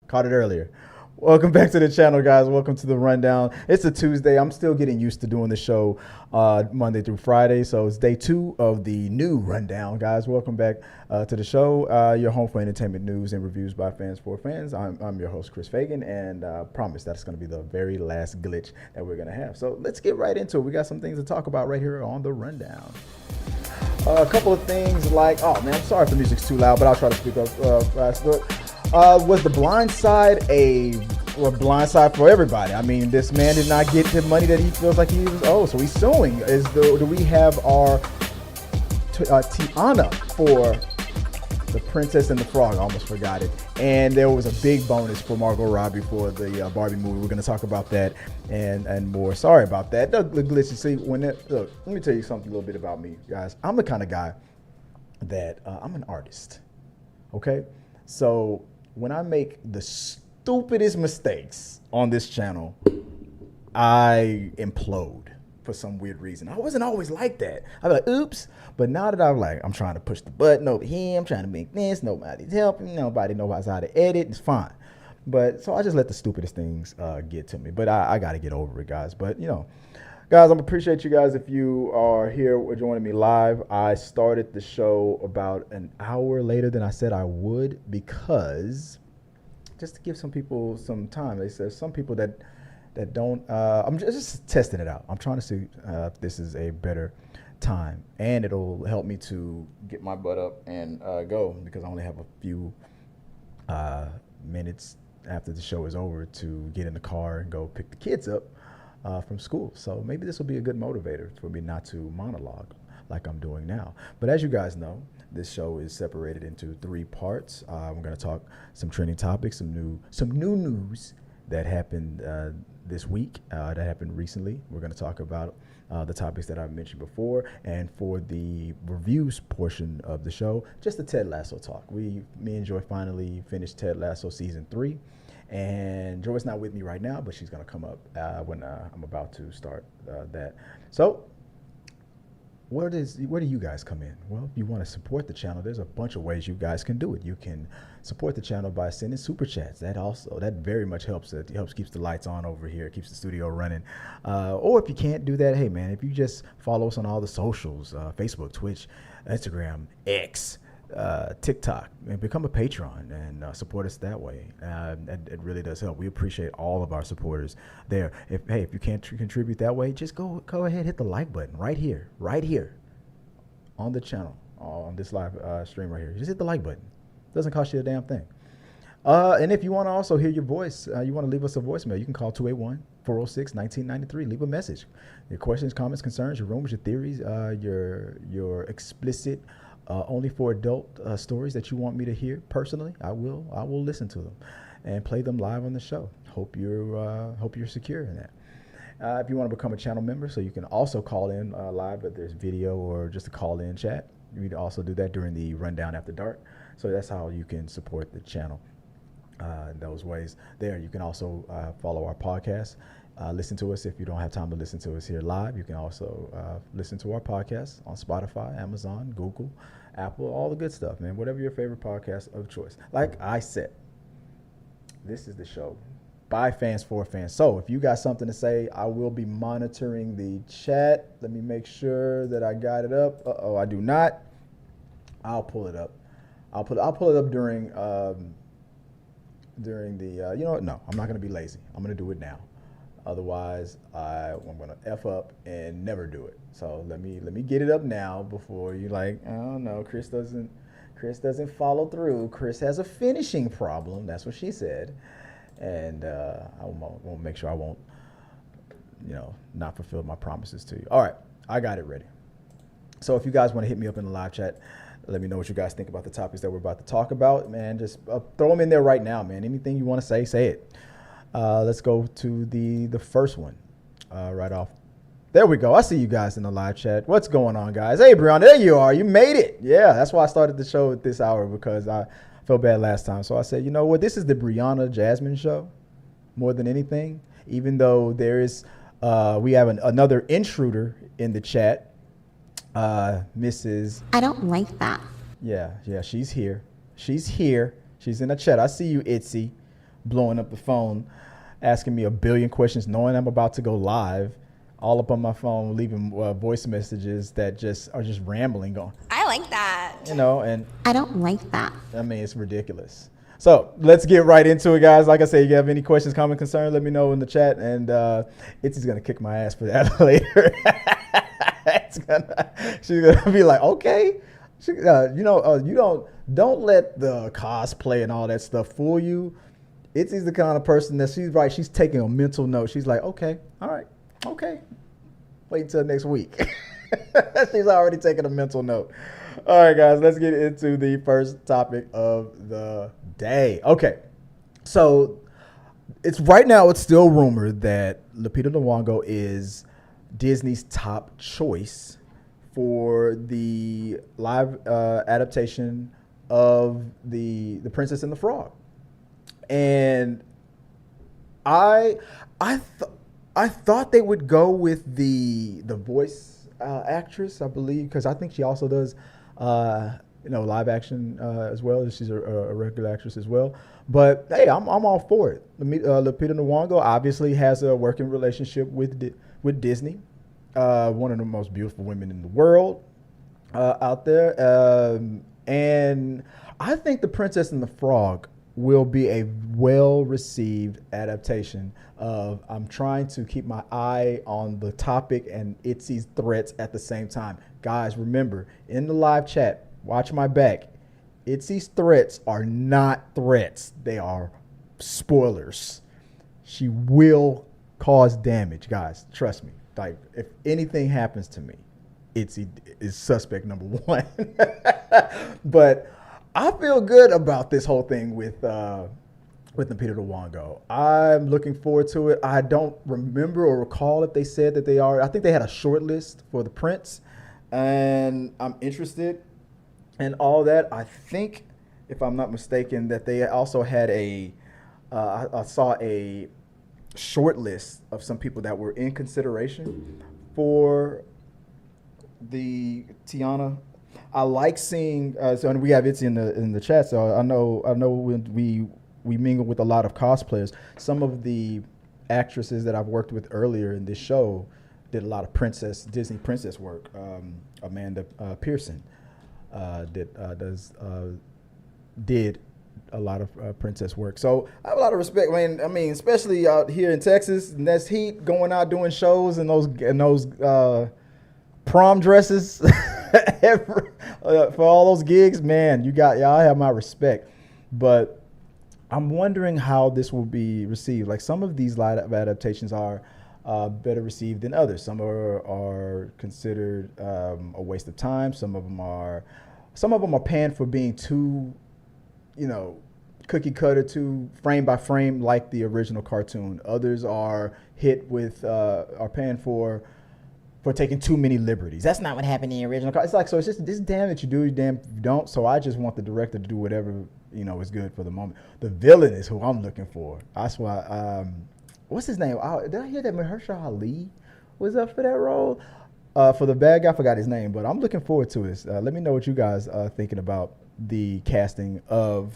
Caught it earlier. Welcome back to the channel, guys. Welcome to the rundown. It's a Tuesday. I'm still getting used to doing the show Monday through Friday. So it's day 2 of the new rundown, guys. Welcome back to the show. Your home for entertainment news and reviews by fans for fans. I'm your host, Chris Fagan, and I promise that's going to be the very last glitch that we're going to have. So let's get right into it. We got some things to talk about right here on the rundown. A couple of things like, oh man, I'm sorry if the music's too loud, but I'll try to speak up fast. Was the blind side a blind side for everybody? I mean, this man did not get the money that he feels like he was owed, so he's suing. Do we have our Tiana for The Princess and the Frog? I almost forgot it. And there was a big bonus for Margot Robbie for the Barbie movie. We're going to talk about that and more. Sorry about that. The glitch. You see, look, let me tell you something a little bit about me, guys. I'm the kind of guy that I'm an artist. Okay, so when I make the stupidest mistakes on this channel, I implode for some weird reason. I wasn't always like that. I'd be like, oops. But now that I'm trying to push the button over here, I'm trying to make this, nobody's helping, nobody knows how to edit, it's fine. But so I just let the stupidest things get to me. But I got to get over it, guys. But, you know, guys, I appreciate you guys if you are here joining me live. I started the show about an hour later than I said I would because just to give some people some time. They said some people that don't, I'm just testing it out. I'm trying to see if this is a better time, and it'll help me to get my butt up and go, because I only have a few minutes after the show is over to get in the car and go pick the kids up from school. So maybe this will be a good motivator for me not to monologue like I'm doing now. But as you guys know, this show is separated into 3 parts. We're going to talk some trending topics, some new news that happened this week, that happened recently. We're going to talk about the topics that I've mentioned before. And for the reviews portion of the show, just the Ted Lasso talk. Me and Joy finally finished Ted Lasso season 3. And Joy's not with me right now, but she's going to come up when I'm about to start that. So where do you guys come in? Well, if you want to support the channel, there's a bunch of ways you guys can do it. You can support the channel by sending super chats. That very much helps. It helps keeps the lights on over here, keeps the studio running. Or if you can't do that, hey man, if you just follow us on all the socials, Facebook, Twitch, Instagram, X, TikTok, and become a patron and support us that way. It really does help. We appreciate all of our supporters there. If you can't contribute that way, just go ahead, hit the like button right here on the channel, on this live stream right here. Just hit the like button. Doesn't cost you a damn thing. And if you want to also hear your voice, you want to leave us a voicemail, you can call 281-406-1993. Leave a message. Your questions, comments, concerns, your rumors, your theories, your explicit only for adult stories that you want me to hear personally. I will listen to them and play them live on the show. Hope you're secure in that. If you want to become a channel member, so you can also call in live, but there's video or just a call in chat. You need to also do that during the rundown after dark. So that's how you can support the channel in those ways. There, you can also follow our podcast. Listen to us if you don't have time to listen to us here live. You can also listen to our podcast on Spotify, Amazon, Google, Apple, all the good stuff, man. Whatever your favorite podcast of choice. Like I said, this is the show by fans for fans. So if you got something to say, I will be monitoring the chat. Let me make sure that I got it up. Uh-oh, I do not. I'll pull it up. I'll pull it up during the, you know what? No, I'm not going to be lazy. I'm going to do it now. Otherwise, I'm going to F up and never do it. So let me get it up now before you like, oh no, Chris doesn't follow through. Chris has a finishing problem. That's what she said. And I won't make sure I won't, not fulfill my promises to you. All right, I got it ready. So if you guys want to hit me up in the live chat, let me know what you guys think about the topics that we're about to talk about, man. Just throw them in there right now, man. Anything you want to say it. Let's go to the first one right off. There we go. I see you guys in the live chat. What's going on, guys? Hey, Brianna, there you are. You made it. Yeah, that's why I started the show at this hour, because I felt bad last time. So I said, you know what? This is the Brianna Jasmine show more than anything, even though there is we have another intruder in the chat, Mrs. I don't like that. Yeah, she's here. She's in the chat. I see you, Itzy. blowing up the phone, asking me a billion questions, knowing I'm about to go live, all up on my phone, leaving voice messages that just are just rambling on. I like that. And I don't like that. I mean, it's ridiculous. So let's get right into it, guys. Like I said, if you have any questions, comments, concerns, let me know in the chat. And Itzy's going to kick my ass for that later. She's going to be like, okay. You don't let the cosplay and all that stuff fool you. Itzy's the kind of person that she's taking a mental note. She's like, okay, all right, okay. Wait until next week. She's already taking a mental note. All right, guys, let's get into the first topic of the day. Okay, so it's still rumored that Lupita Nyong'o is Disney's top choice for the live adaptation of the Princess and the Frog, and I thought they would go with the voice actress, I believe, because I think she also does live action as well. She's a regular actress as well. But hey, I'm all for it. Lupita Nyong'o obviously has a working relationship with Disney. One of the most beautiful women in the world out there. And I think The Princess and the Frog will be a well-received adaptation of I'm trying to keep my eye on the topic and Itzy's threats at the same time. Guys, remember, in the live chat, watch my back. Itzy's threats are not threats. They are spoilers. She will cause damage, guys. Trust me. Like, if anything happens to me, Itzy is suspect number one. But I feel good about this whole thing with Lupita Nyong'o. I'm looking forward to it. I don't remember or recall if they said that they are. I think they had a short list for the Prince, and I'm interested in all that. I think, if I'm not mistaken, that they also had I saw a short list of some people that were in consideration for the Tiana. I like seeing. So and we have Itzy in the chat. So I know when we mingle with a lot of cosplayers. Some of the actresses that I've worked with earlier in this show did a lot of Disney princess work. Amanda Pearson did a lot of princess work. So I have a lot of respect. I mean, especially out here in Texas, and that's heat, going out doing shows and those prom dresses for all those gigs. Man, y'all have my respect. But I'm wondering how this will be received. Like, some of these live adaptations are better received than others. Some are considered a waste of time. Some of them are panned for being too, cookie cutter, too frame by frame like the original cartoon. Others are panned for taking too many liberties. That's not what happened in the original cartoon. It's like, so it's just this damn that you do, damn if you don't. So I just want the director to do whatever is good for the moment. The villain is who I'm looking for. That's why. What's his name? Did I hear that Mahershala Ali was up for that role? For the bad guy, I forgot his name, but I'm looking forward to this. Let me know what you guys are thinking about the casting of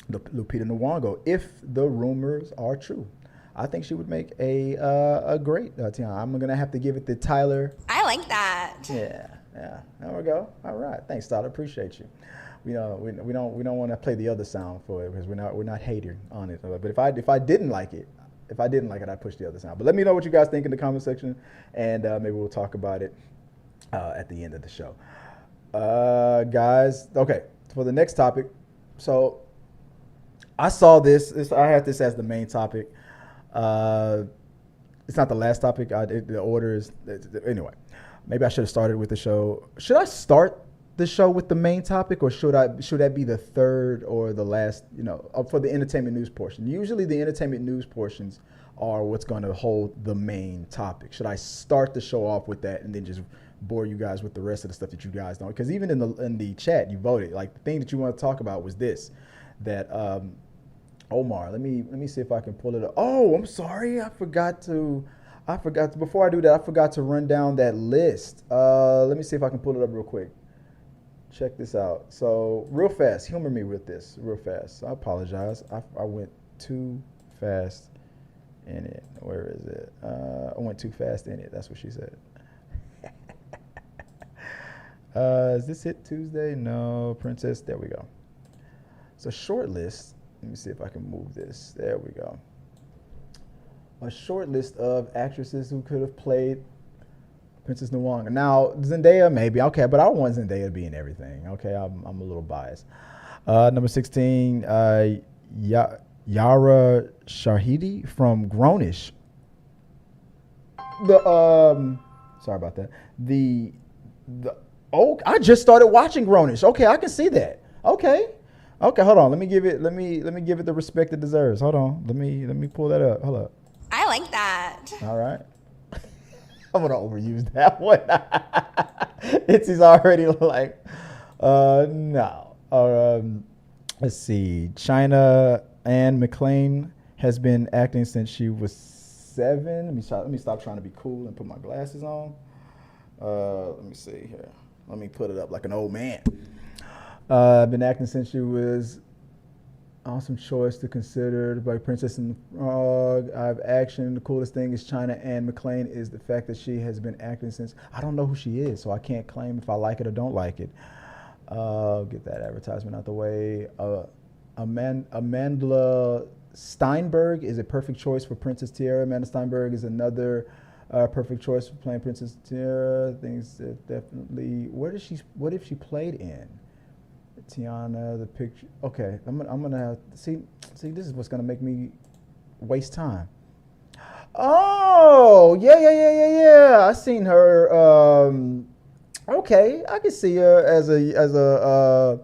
the Lupita Nyong'o, if the rumors are true. I think she would make a great Tiana. I'm gonna have to give it to Tyler. I like that. Yeah. There we go. All right, thanks, Tyler. Appreciate you. We don't want to play the other sound for it because we're not hating on it. But if I didn't like it, I'd push the other sound. But let me know what you guys think in the comment section, and maybe we'll talk about it at the end of the show. Guys, okay, for the next topic. So I saw this. I had this as the main topic. It's not the last topic. The order is anyway. Maybe I should have started with the show. Should I start the show with the main topic, or should that be the third or the last? For the entertainment news portion. Usually, the entertainment news portions are what's going to hold the main topic. Should I start the show off with that and then just bore you guys with the rest of the stuff that you guys don't? Because even in the chat, you voted. Like, the thing that you want to talk about was this, that Omar. Let me see if I can pull it up. Oh, I'm sorry. I forgot to. Before I do that, I forgot to run down that list. Let me see if I can pull it up real quick. Check this out. So real fast, humor me with this real fast. I apologize. I went too fast in it. Where is it? I went too fast in it. That's what she said. Is this it Tuesday? No, Princess. There we go. So short list. Let me see if I can move this. There we go. A short list of actresses who could have played Princess Nyong'o. Now, Zendaya, maybe. Okay, but I want Zendaya to be in everything. Okay, I'm a little biased. Number 16, Yara Shahidi from Grownish. Sorry about that. I just started watching Grownish. Okay, I can see that. Okay, hold on. Let me give it the respect it deserves. Hold on. Let me pull that up. Hold up. I like that. All right. I'm gonna overuse that one. Itzy's already like, no. Let's see. China Anne McClain has been acting since she was 7. Let me stop trying to be cool and put my glasses on. Let me see here. Let me put it up like an old man. I've been acting since she was. Awesome choice to consider by Princess and the Frog. I've action. The coolest thing is China Anne McClain is the fact that she has been acting since. I don't know who she is, so I can't claim if I like it or don't like it. Get that advertisement out the way. Amanda Steinberg is a perfect choice for Princess Tiara. Amanda Steinberg is another perfect choice for playing Princess Tiara. Things that definitely. What if she played in? Tiana, the picture. Okay, I'm gonna have to see. This is what's gonna make me waste time. Oh, yeah. I seen her. Okay, I can see her as a.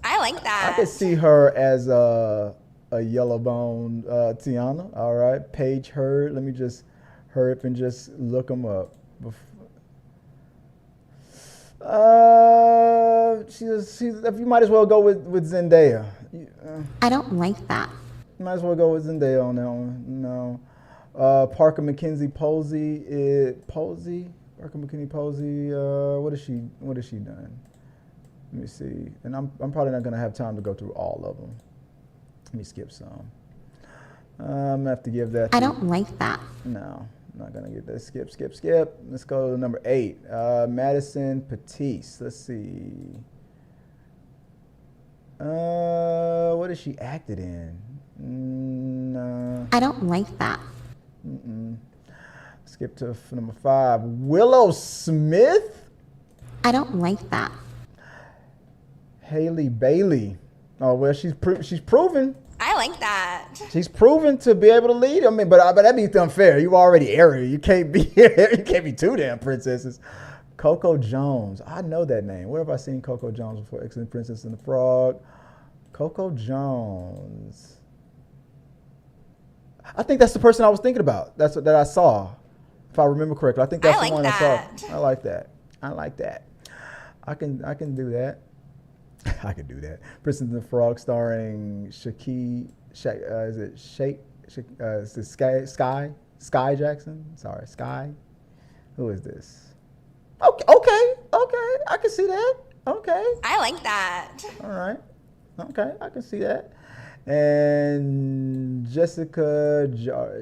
I like that. I can see her as a yellow bone Tiana. All right, Paige Hurd. Let me just hurry up and just look them up. She's. You might as well go with Zendaya. I don't like that. Might as well go with Zendaya on that one. No. Parker McKenzie Posey. Parker McKenzie Posey. What has she done? Let me see. And I'm probably not gonna have time to go through all of them. Let me skip some. I'm gonna have to give that. I don't like that. No. Not gonna get that. Skip. Let's go to number 8. Madison Patisse. Let's see. What has she acted in? No. I don't like that. Skip to number 5. Willow Smith. I don't like that. Haley Bailey. Oh well, she's proven. I like that. She's proven to be able to lead. I mean, but that'd be unfair. You already Ariel. You can't be two damn princesses. Coco Jones. I know that name. Where have I seen Coco Jones before? Excellent Princess and the Frog. Coco Jones. I think that's the person I was thinking about. That I saw, if I remember correctly. I think that's the one I saw. I like that. I can do that. I could do that. Princess and the Frog starring Sky Jackson? Sorry, Sky. Who is this? Okay. I can see that. Okay. I like that. All right. Okay, I can see that. And Jessica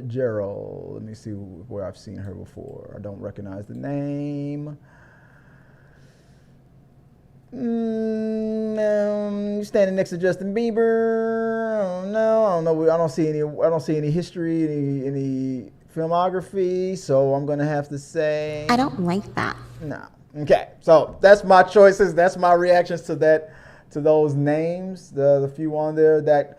Gerald. Let me see where I've seen her before. I don't recognize the name. Standing next to Justin Bieber. I don't know. I don't see any history, any filmography. So I'm gonna have to say I don't like that. No. Okay. So that's my choices. That's my reactions to those names. The few on there that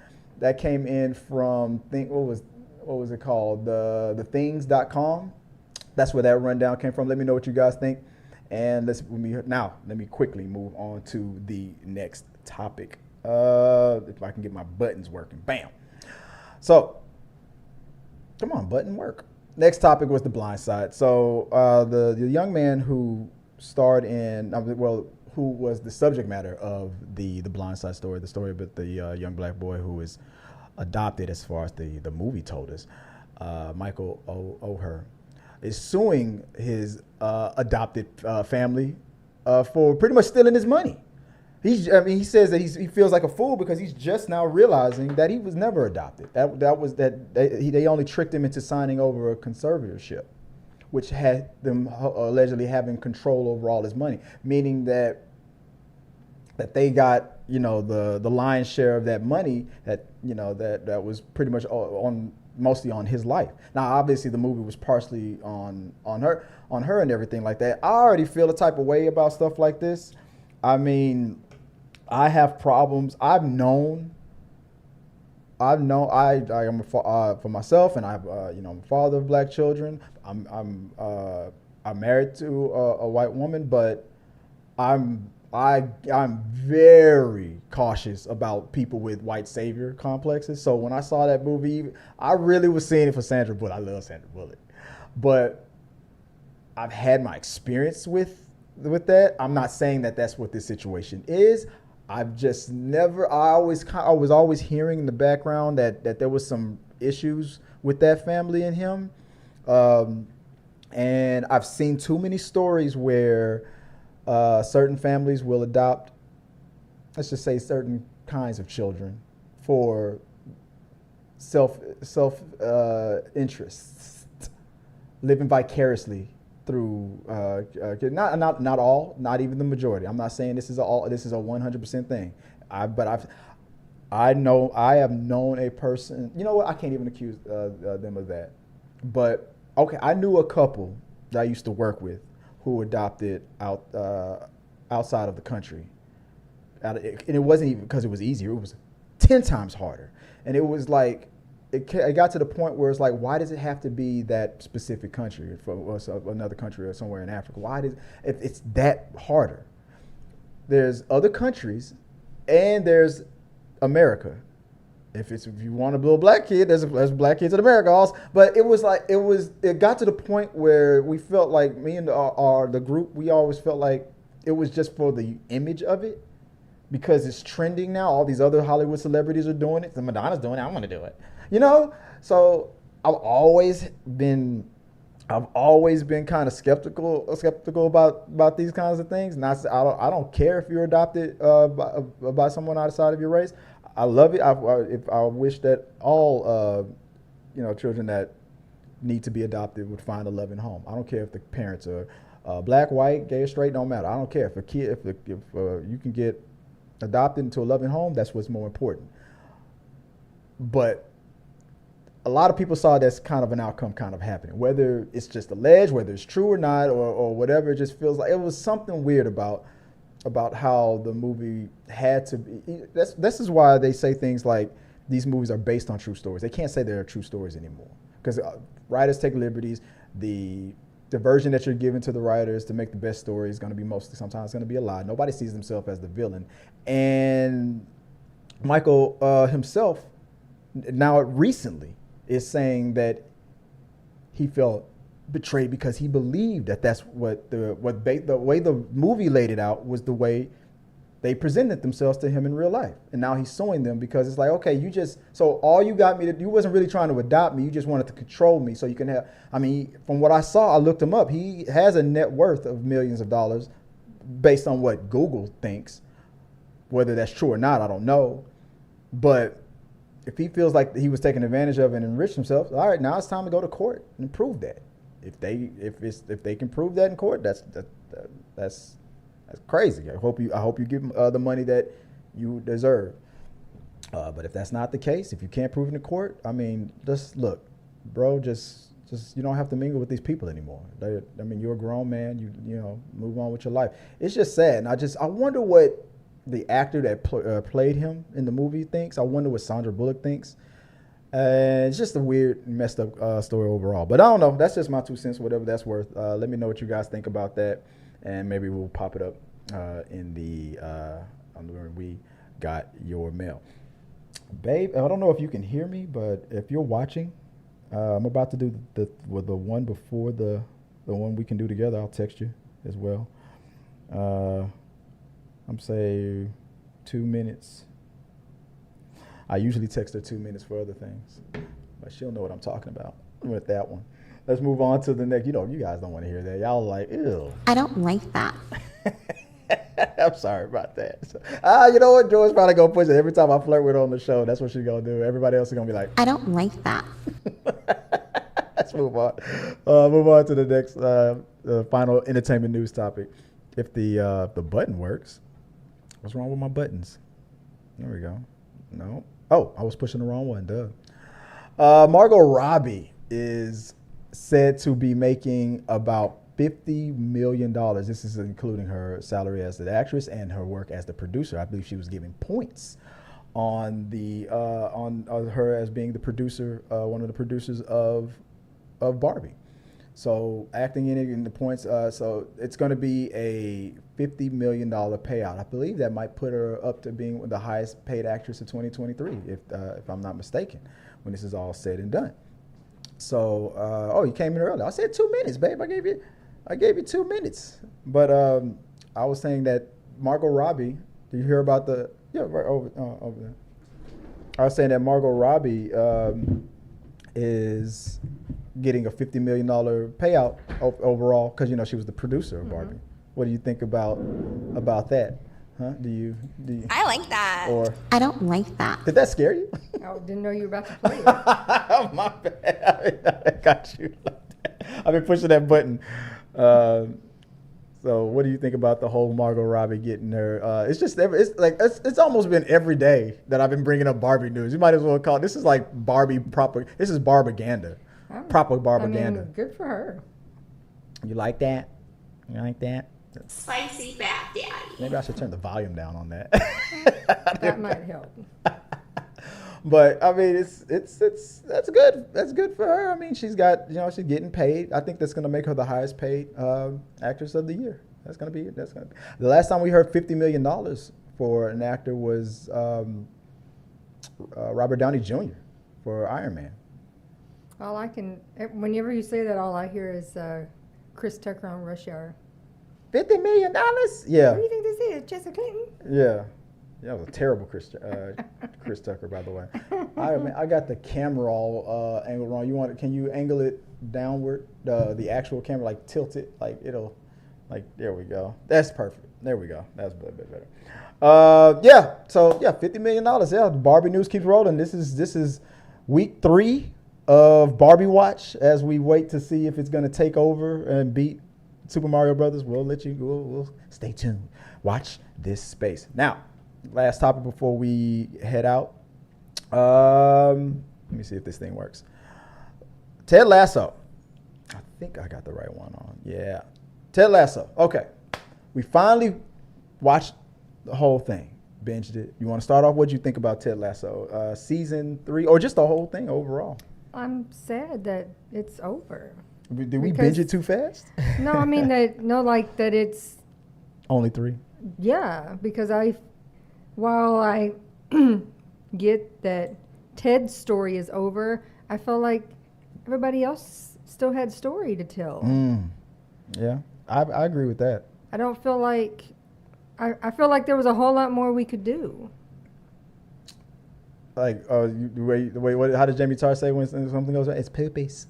came in from what was it called? The things.com. That's where that rundown came from. Let me know what you guys think. And let me quickly move on to the next topic. If I can get my buttons working. Bam. So, come on, button work. Next topic was The Blind Side. So, the young man who starred in, who was the subject matter of the Blind Side story, the story about the young black boy who is adopted, as far as the movie told us, Michael Oher, is suing his adopted family for pretty much stealing his money. He says that he feels like a fool because he's just now realizing that he was never adopted. They only tricked him into signing over a conservatorship, which had them allegedly having control over all his money, meaning that they got, the lion's share of that money that was pretty much mostly on his life. Now, obviously, the movie was partially on her and everything like that. I already feel a type of way about stuff like this. I mean, I have problems. I am for myself, and I'm a father of black children. I'm married to a white woman, but I'm very cautious about people with white savior complexes. So when I saw that movie, I really was seeing it for Sandra Bullock. I love Sandra Bullock, but I've had my experience with that. I'm not saying that that's what this situation is. I've just never. I was always hearing in the background that there was some issues with that family and him, and I've seen too many stories where certain families will adopt, let's just say, certain kinds of children for self interests, living vicariously through not all, not even the majority. I'm not saying this is a 100% thing. I have known a person. You know what? I can't even accuse them of that. But okay, I knew a couple that I used to work with who adopted outside of the country, and it wasn't even because it was easier. It was 10 times harder, and it was like it got to the point where it's like, why does it have to be that specific country or another country or somewhere in Africa? If it's that harder? There's other countries, and there's America. If you want a little black kid, there's black kids in America also. But it got to the point where we felt like, me and the group, we always felt like it was just for the image of it, because it's trending now. All these other Hollywood celebrities are doing it. The Madonna's doing it. I want to do it. So I've always been kind of skeptical about these kinds of things. I don't care if you're adopted by someone outside of your race. I love it. I wish that all children that need to be adopted would find a loving home. I don't care if the parents are black, white, gay, or straight. Don't matter. I don't care if you can get adopted into a loving home. That's what's more important. But a lot of people saw that's kind of an outcome kind of happening, whether it's just alleged, whether it's true or not, or whatever. It just feels like it was something weird about how the movie had to be. This is why they say things like these movies are based on true stories. They can't say they're true stories anymore, because writers take liberties. The version that you're giving to the writers to make the best story is going to be sometimes going to be a lie. Nobody sees themselves as the villain. And Michael himself, now recently, is saying that he felt betrayed because he believed that that's what the way the movie laid it out was the way they presented themselves to him in real life. And now he's suing them because it's like, okay, so all you got me to, you wasn't really trying to adopt me, you just wanted to control me so you can have, from what I saw, I looked him up, he has a net worth of millions of dollars based on what Google thinks. Whether that's true or not, I don't know. But if he feels like he was taken advantage of and enriched himself, all right, now it's time to go to court and prove that. If they can prove that in court, that's crazy. I hope you give them the money that you deserve. But if that's not the case, if you can't prove it in court, just look, bro. Just you don't have to mingle with these people anymore. You're a grown man. You move on with your life. It's just sad, and I wonder what the actor that played him in the movie thinks. I wonder what Sandra Bullock thinks. It's just a weird, messed up story overall. But I don't know. That's just my 2 cents, whatever that's worth. Let me know what you guys think about that, and maybe we'll pop it up in the where we got your mail. Babe, I don't know if you can hear me, but if you're watching, I'm about to do the one before the one we can do together. I'll text you as well. I'm saying 2 minutes. I usually text her 2 minutes for other things, but she'll know what I'm talking about with that one. Let's move on to the next. You guys don't want to hear that. Y'all are like, ew. I don't like that. I'm sorry about that. So, you know what? Joy's probably gonna push it every time I flirt with her on the show. That's what she's gonna do. Everybody else is gonna be like, I don't like that. let's move on. Move on to the next final entertainment news topic. If the button works, what's wrong with my buttons? There we go. No. Oh, I was pushing the wrong one. Duh. Margot Robbie is said to be making about $50 million. This is including her salary as the actress and her work as the producer. I believe she was giving points on the on her as being the producer, one of the producers of Barbie. So acting in it in the points. So it's going to be a $50 million payout. I believe that might put her up to being the highest paid actress of 2023, if I'm not mistaken, when this is all said and done. So, oh, you came in early. I said 2 minutes, babe. I gave you 2 minutes. But I was saying that Margot Robbie. Did you hear about the? Yeah, right over there. I was saying that Margot Robbie is getting a $50 million payout overall because she was the producer of Barbie. What do you think about that? Huh? Do you? I like that. Or I don't like that. did that scare you? Oh, didn't know you were about to play it. Oh, my bad. I got you. I've been pushing that button. So, what do you think about the whole Margot Robbie getting her? It's almost been every day that I've been bringing up Barbie news. You might as well call it. This is like Barbie proper. This is Barbaganda. Proper Barbaganda. Good for her. You like that? You like that? Spicy fat daddy. Maybe I should turn the volume down on that. That might help. But I mean, it's that's good. That's good for her. I mean, she's got she's getting paid. I think that's going to make her the highest paid actress of the year. That's going to be the last time we heard $50 million for an actor was Robert Downey Jr. for Iron Man. Whenever you say that, all I hear is Chris Tucker on Rush Hour. $50 million? Yeah. What do you think this is, Jessica Clinton? Yeah. That was a terrible Chris Tucker, by the way. I got the camera all angled wrong. Can you angle it downward? The actual camera, like tilt it, there we go. That's perfect. There we go. That's a bit better. Yeah. So yeah, $50 million. Yeah. The Barbie news keeps rolling. This is week 3 of Barbie Watch as we wait to see if it's going to take over and beat Super Mario Brothers. We'll stay tuned. Watch this space. Now, last topic before we head out. Let me see if this thing works. Ted Lasso. I think I got the right one on. Yeah. Ted Lasso. Okay. We finally watched the whole thing. Binged it. You want to start off? What did you think about Ted Lasso? Season 3 or just the whole thing overall? I'm sad that it's over. Did we binge it too fast? No, I mean that it's only 3. Yeah, because while I get that Ted's story is over, I felt like everybody else still had story to tell. Yeah, I agree with that. I don't feel like I feel like there was a whole lot more we could do. Like, the way, how does Jamie Tarr say when something goes right? It's poopies.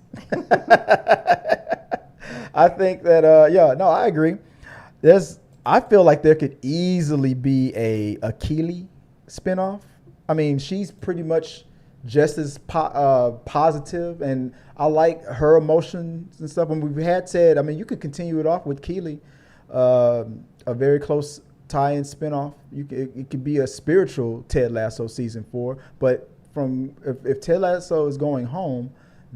I think that, I agree. I feel like there could easily be a Keely spinoff. I mean, she's pretty much just as positive, and I like her emotions and stuff. When we had Ted, I mean, you could continue it off with Keely, a very close tie-in spinoff. It could be a spiritual Ted Lasso season 4, but if Ted Lasso is going home,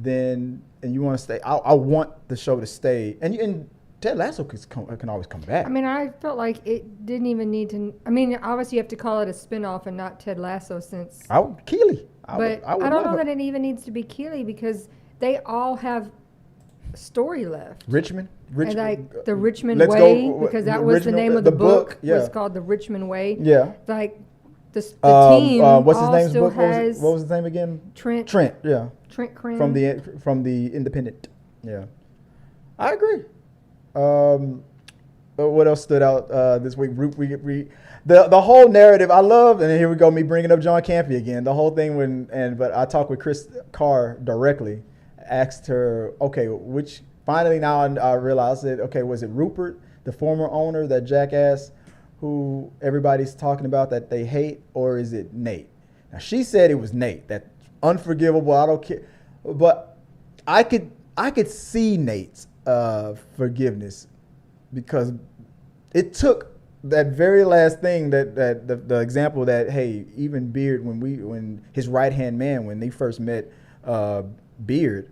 and you want to stay, I want the show to stay, and Ted Lasso can always come back. I mean, I felt like it didn't even need to. I mean, obviously you have to call it a spinoff and not Ted Lasso since. Keely. I don't know that it even needs to be Keely because they all have story left. Richmond, and like the Richmond Way, because that was the name of the book. Yeah. Was called the Richmond Way. Yeah. Like the team. What's his name's still book? Has what was his name again? Trent. Yeah. Trent Cram. From the Independent. Yeah. I agree. What else stood out this week? The whole narrative I love, and here we go, me bringing up John Campy again. The whole thing but I talked with Chris Carr directly, asked her, okay, finally now I realized that, okay, was it Rupert, the former owner, that jackass, who everybody's talking about that they hate, or is it Nate? Now she said it was Nate. That unforgivable. I don't care, but I could see Nate's forgiveness, because it took that very last thing, that the example that, hey, even Beard, when his right hand man, when they first met Beard,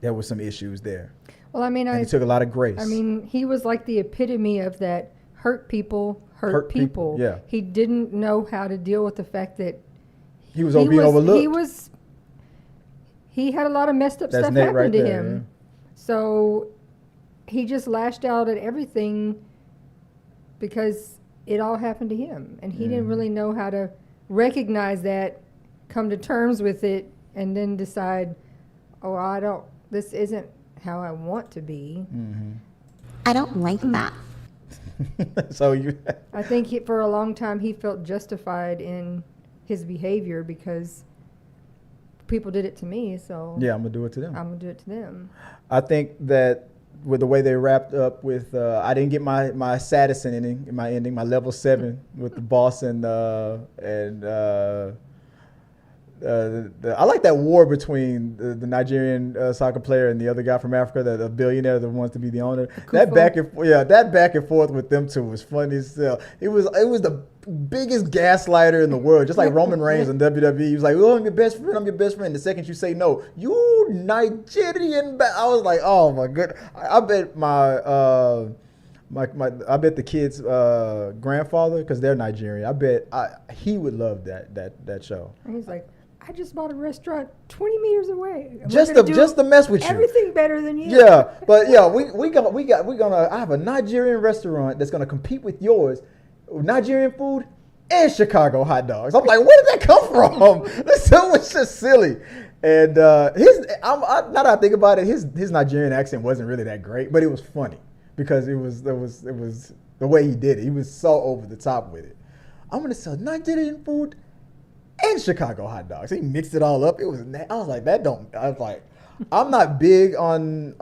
there was some issues there. Well, I mean, and it took a lot of grace. I mean, he was like the epitome of that hurt people hurt people. Yeah. He didn't know how to deal with the fact that he was being overlooked. He had a lot of messed up stuff Nate happen right to there, him. yeah. So he just lashed out at everything because it all happened to him. And he didn't really know how to recognize that, come to terms with it, and then decide, oh, this isn't how I want to be. Mm-hmm. I don't like that. So I think for a long time he felt justified in his behavior because people did it to me, so yeah, I'm gonna do it to them. I'm gonna do it to them. I think that with the way they wrapped up with, I didn't get my saddest ending, my level 7 with the boss and I like that war between the Nigerian soccer player and the other guy from Africa, the billionaire that wants to be the owner. That back and forth with them two was funny as hell. It was the biggest gaslighter in the world, just like Roman Reigns in WWE. He was like, "Oh, I'm your best friend." The second you say no, you Nigerian. I was like, "Oh my goodness!" I bet I bet the kid's grandfather, because they're Nigerian, I bet he would love that show. And he's like, I just bought a restaurant 20 meters away. Just to mess with you. Everything better than you. Yeah, but yeah, we're gonna. I have a Nigerian restaurant that's gonna compete with yours, Nigerian food and Chicago hot dogs. I'm like, where did that come from? So it's just silly. And now that I think about it, his Nigerian accent wasn't really that great, but it was funny because it was the way he did it. He was so over the top with it. I'm gonna sell Nigerian food and Chicago hot dogs. He mixed it all up. I was like, I'm not big on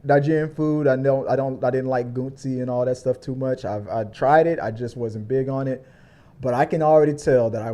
Nigerian food. I didn't like Gunzi and all that stuff too much. I tried it. I just wasn't big on it. But I can already tell that I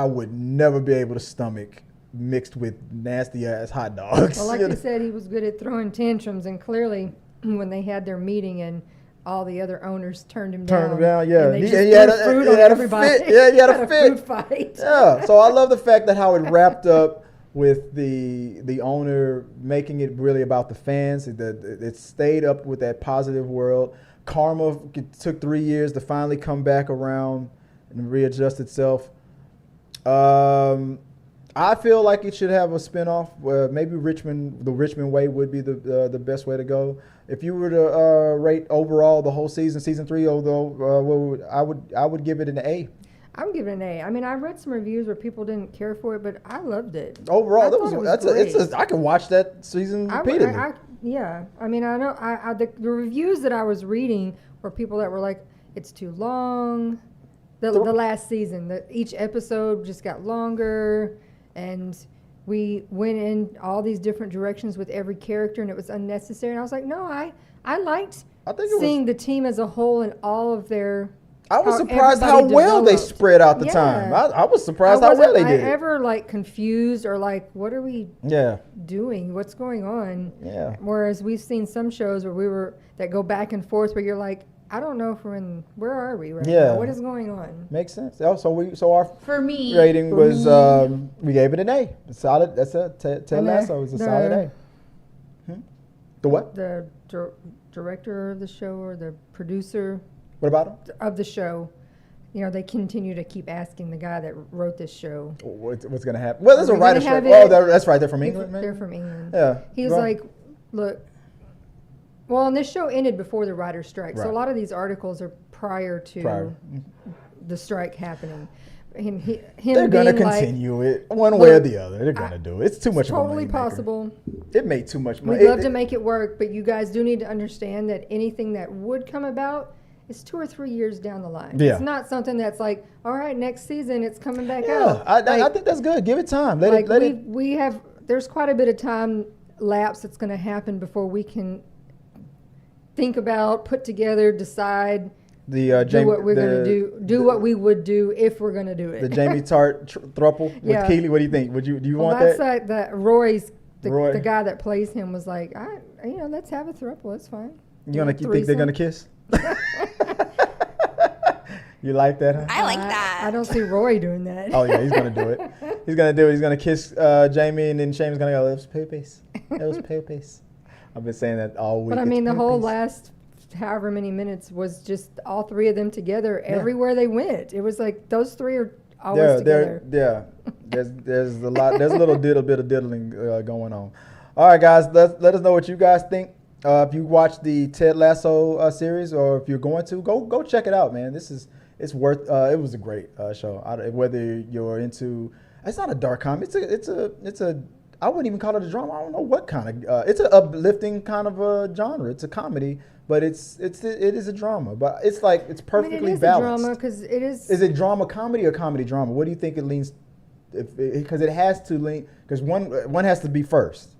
would never be able to stomach mixed with nasty ass hot dogs. Well, like you said, he was good at throwing tantrums, and clearly when they had their meeting and all the other owners turned him down. Yeah. And they just threw fruit on everybody. Yeah, he had a fit. Food fight. Yeah. So I love the fact that how it wrapped up with the owner making it really about the fans. It stayed up with that positive world. Karma took 3 years to finally come back around and readjust itself. I feel like it should have a spinoff where maybe the Richmond way would be the best way to go. If you were to rate overall the whole season 3, although I would give it an A. I'm giving it an A. I mean, I read some reviews where people didn't care for it, but I loved it. Overall, I can watch that season repeatedly. I mean, I know the reviews that I was reading were people that were like, it's too long. The last season, each episode just got longer, and we went in all these different directions with every character, and it was unnecessary. And I was like, no, I liked seeing the team as a whole and all of their. I was surprised how well they spread out the time. I was surprised how well they did. I ever confused or what are we doing? What's going on? Yeah. Whereas we've seen some shows where that go back and forth where you're like, I don't know if where are we right now? What is going on? Makes sense. So our for me rating was we gave it an A. Solid. That's Ted Lasso is a solid A. The what? The director of the show or the producer. What about him? Of the show. They continue to keep asking the guy that wrote this show. What's going to happen? Well, there's a writer's strike. Oh, that's right. They're from England, man? They're from England. Yeah. He was like, look, well, and this show ended before the writer's strike. Right. So a lot of these articles are prior to the strike happening. They're going to continue it one way or the other. They're going to do it. It's too much totally of a moneymaker. Possible. It made too much money. We'd love to make it work, but you guys do need to understand that anything that would come about is 2 or 3 years down the line. Yeah. It's not something that's like, all right, next season it's coming back out. I think that's good. Give it time. There's quite a bit of time lapse that's going to happen before we can think about, put together, decide, The do Jamie, what we're going to do what we would do if we're going to do it. the Jamie Tart thruple with Yeah. Keely. What do you think? Do you well, want that's that? like that Roy's, Roy. the guy that plays him was like, let's have a throuple. That's fine. You think they're gonna kiss? You like that? Huh? I like that. I don't see Roy doing that. Oh yeah, he's gonna do it. He's gonna do it. He's gonna kiss Jamie, and then Jamie's gonna go, "Those poopies, those poopies." I've been saying that all week. But I mean, the whole last however many minutes was just all three of them together everywhere they went. It was like those three are always together. There's a lot. There's a little bit of diddling going on. All right, guys, let us know what you guys think. If you watched the Ted Lasso series, or if you're going to, go check it out, man. It's worth. It was a great show. Whether you're into, it's not a dark comedy. It's a. I wouldn't even call it a drama. I don't know what kind of. It's an uplifting kind of a genre. It's a comedy, but it is a drama. But it's perfectly balanced. It is a drama because it is. Is it drama comedy or comedy drama? What do you think it leans? Because it has to lean. Because one has to be first.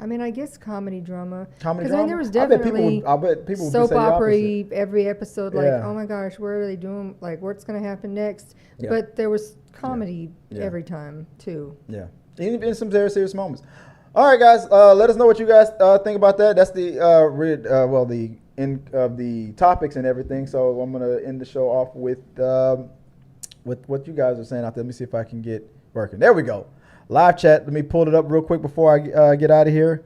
I mean, I guess comedy drama. Comedy Because drama. there was definitely I bet people would soap say the opera opposite. every episode. Like, Yeah. oh my gosh, what are they doing? Like, what's going to happen next? Yeah. But there was comedy Yeah. every time too. Yeah, in some very serious moments. All right, guys, let us know what you guys think about that. That's the the end of the topics and everything. So I'm gonna end the show off with what you guys are saying out there. Let me see if I can get working. There we go. Live chat. Let me pull it up real quick before I get out of here.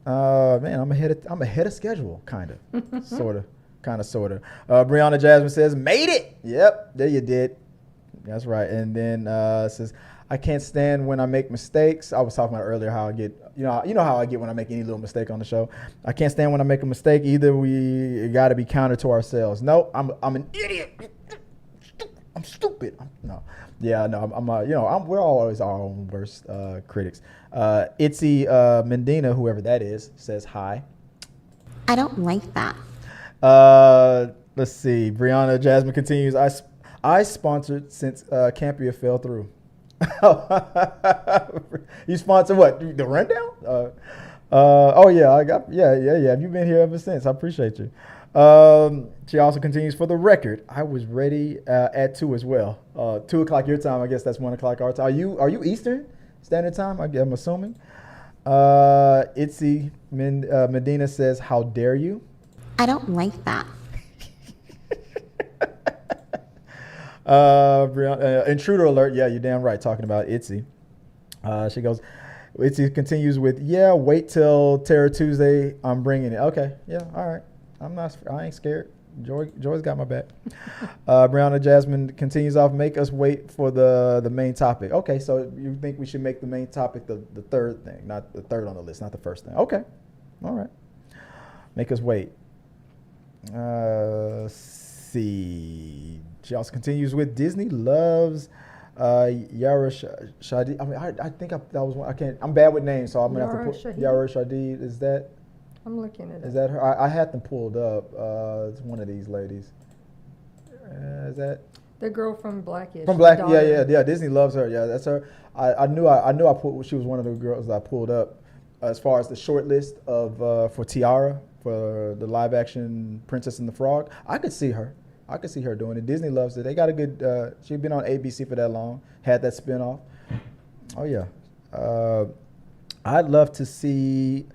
Man, I'm ahead of schedule, kind of, sort of. Brianna Jasmine says, "Made it." Yep, there you did. That's right. And then says, "I can't stand when I make mistakes." I was talking about earlier how I get, you know how I get when I make any little mistake on the show. I can't stand when I make a mistake. Either we got to be counter to ourselves. No, I'm an idiot. I'm stupid. We're always our own worst critics. Itzy Mendina, whoever that is, says hi. I don't like that. Let's see. Brianna Jasmine continues. I sponsored since Campia fell through. You sponsor what? The rundown? Have you been here ever since? I appreciate you. She also continues, for the record, I was ready at 2 as well. 2 o'clock your time. I guess that's 1 o'clock our time. Are you Eastern Standard Time? I'm assuming. Itzy Medina says, how dare you? I don't like that. Intruder alert. Yeah, you're damn right. Talking about Itzy. She goes, Itzy continues with, yeah, wait till Terror Tuesday. I'm bringing it. Okay. Yeah. All right. I ain't scared. Joy's got my back. Brianna Jasmine continues off, make us wait for the main topic. Okay. So you think we should make the main topic the third thing, not the third on the list, not the first thing. Okay. All right. Make us wait. See. She also continues with, Disney loves Yara Shadid. I mean, I think that was one. I can't. I'm bad with names, so I'm gonna have to put Yara Shadid. Is that? I'm looking at it. Is that her? I had them pulled up. It's one of these ladies. Is that? The girl from Blackish. From Black, yeah. Disney loves her. Yeah, that's her. I knew she was one of the girls that I pulled up as far as the short list of for Tiara, for the live action Princess and the Frog. I could see her doing it. Disney loves it. They got a good. She'd been on ABC for that long. Had that spinoff. Oh yeah. I'd love to see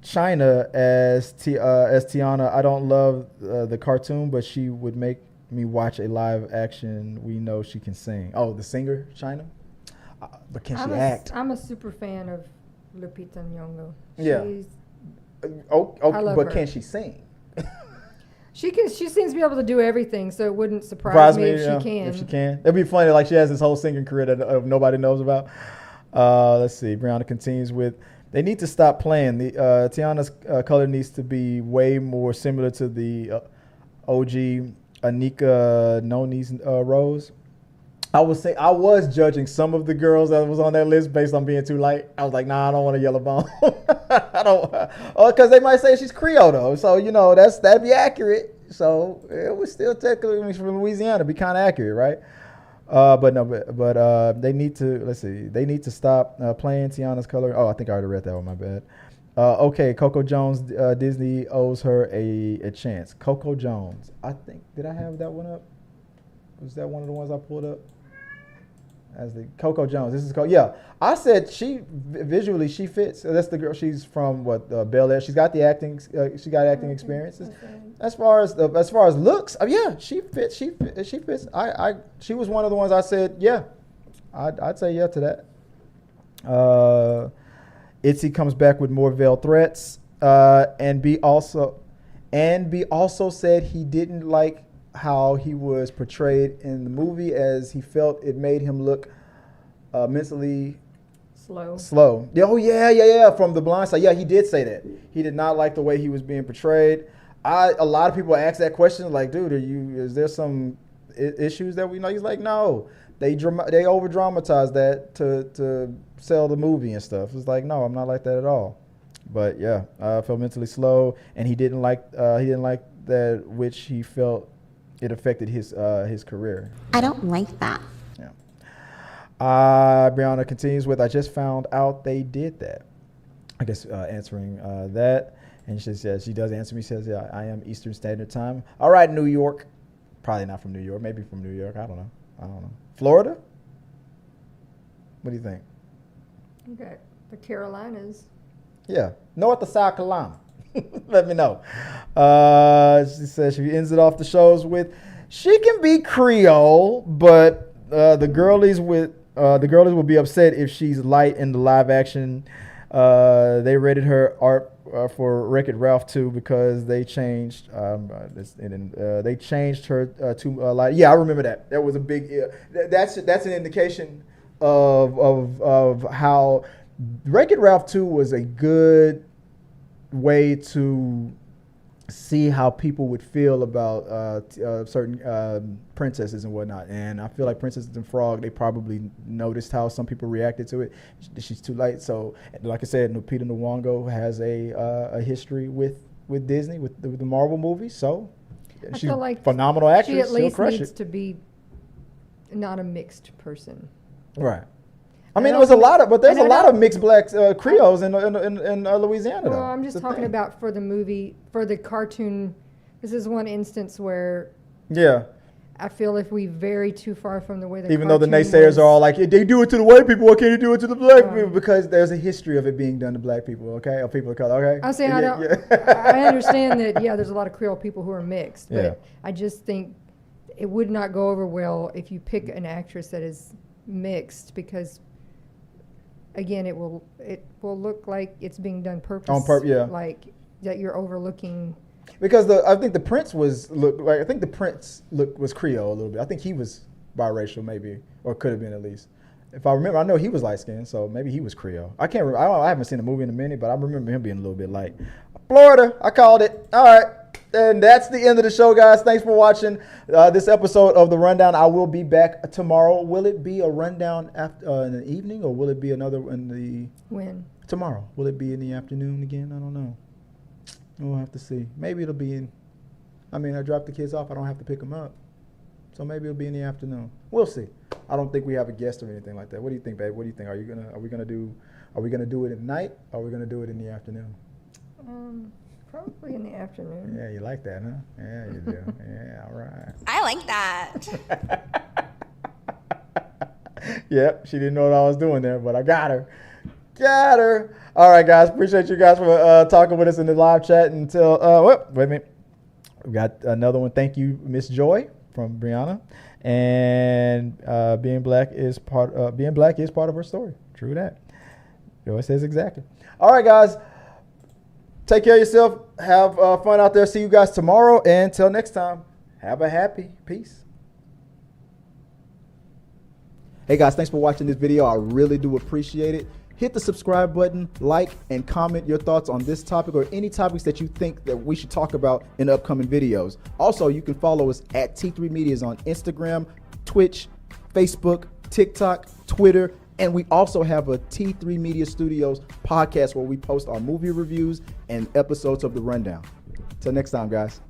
China as Tiana. I don't love the cartoon, but she would make me watch a live action. We know she can sing. Oh, the singer China. But can she act? I'm a super fan of Lupita Nyong'o. Yeah. I love but her. can she sing? She seems to be able to do everything, so it wouldn't surprise me if she can. If she can. It'd be funny, like she has this whole singing career that nobody knows about. Let's see. Brianna continues with, they need to stop playing. The Tiana's color needs to be way more similar to the OG Anika Noni's Rose. I was judging some of the girls that was on that list based on being too light. I was like, nah, I don't want a yellow bone. I don't, because they might say she's Creole though. So that'd be accurate. So it was still technically from Louisiana, be kind of accurate, right? But they need to They need to stop playing Tiana's color. Oh, I think I already read that one. My bad. Okay, Coco Jones. Disney owes her a chance. Coco Jones. I think, did I have that one up? Was that one of the ones I pulled up? As the Coco Jones. This is yeah. I said visually she fits. That's the girl. She's from Bel Air. She's got the acting. She got acting experiences. As far as looks, yeah, she fits. She fits. She was one of the ones I said yeah. I'd say yeah to that. Itzy comes back with more veiled threats. And B also said he didn't like how he was portrayed in the movie, as he felt it made him look mentally slow. Oh yeah. From The Blind Side, yeah, he did say that. He did not like the way he was being portrayed. A lot of people ask that question, like, dude, is there some issues that we know? He's like, no, they over dramatize that to sell the movie and stuff. It's like, no, I'm not like that at all. But yeah, felt mentally slow, and he didn't like that, which he felt it affected his career. I don't like that. Yeah. Brianna continues with, I just found out they did that. I guess answering that. And she says, she does answer me, says, yeah, I am Eastern Standard Time. All right, New York. Probably not from New York. Maybe from New York. I don't know. Florida? What do you think? Okay. The Carolinas. Yeah. North or South Carolina? Let me know. She says she ends it off the shows with, she can be Creole, but the girlies will be upset if she's light in the live action. They rated her art for Wreck-It Ralph 2 because they changed they changed her to light. Yeah, I remember that. That was a big. That's an indication of how Wreck-It Ralph 2 was a good way to see how people would feel about certain princesses and whatnot. And I feel like Princesses and Frog, they probably noticed how some people reacted to it. She's too light. So, like I said, Lupita Nyong'o has a history with Disney, with the Marvel movies. So, she's a like phenomenal actress. She at least needs to be not a mixed person. Right. I mean, there's a lot of mixed black Creoles in Louisiana. Well, I'm just talking about for the movie, for the cartoon. This is one instance where, yeah, I feel if we vary too far from the way the even though the naysayers are all like, they do it to the white people, why can't you do it to the black people? Because there's a history of it being done to black people, okay, or people of color, okay. I'm saying I understand that. Yeah, there's a lot of Creole people who are mixed, but I just think it would not go over well if you pick an actress that is mixed, because again, it will look like it's being done on purpose, yeah, like that you're overlooking. Because I think the Prince was Creole a little bit. I think he was biracial, maybe, or could have been at least. If I remember, I know he was light skinned, so maybe he was Creole. I can't remember. I haven't seen the movie in a minute, but I remember him being a little bit light. Florida, I called it. All right. And that's the end of the show, guys. Thanks for watching this episode of The Rundown. I will be back tomorrow. Will it be a rundown after in the evening, or will it be another in the... When? Tomorrow. Will it be in the afternoon again? I don't know. We'll have to see. Maybe it'll be in... I mean, I drop the kids off. I don't have to pick them up. So maybe it'll be in the afternoon. We'll see. I don't think we have a guest or anything like that. What do you think, babe? What do you think? Are we gonna do it at night, or are we gonna do it in the afternoon? Probably in the afternoon. Yeah, you like that, huh? Yeah, you do. Yeah, all right. I like that. Yep, she didn't know what I was doing there, but I got her. All right, guys. Appreciate you guys for talking with us in the live chat. Until wait a minute, we got another one. Thank you, Miss Joy from Brianna. And being black is part of her story. True that. Joy says exactly. All right, guys. Take care of yourself. Have fun out there. See you guys tomorrow. And until next time, have a happy peace. Hey guys, thanks for watching this video. I really do appreciate it. Hit the subscribe button, like, and comment your thoughts on this topic or any topics that you think that we should talk about in upcoming videos. Also, you can follow us at T3 Medias on Instagram, Twitch, Facebook, TikTok, Twitter, and we also have a T3 Media Studios podcast where we post our movie reviews and episodes of The Rundown. Till next time, guys.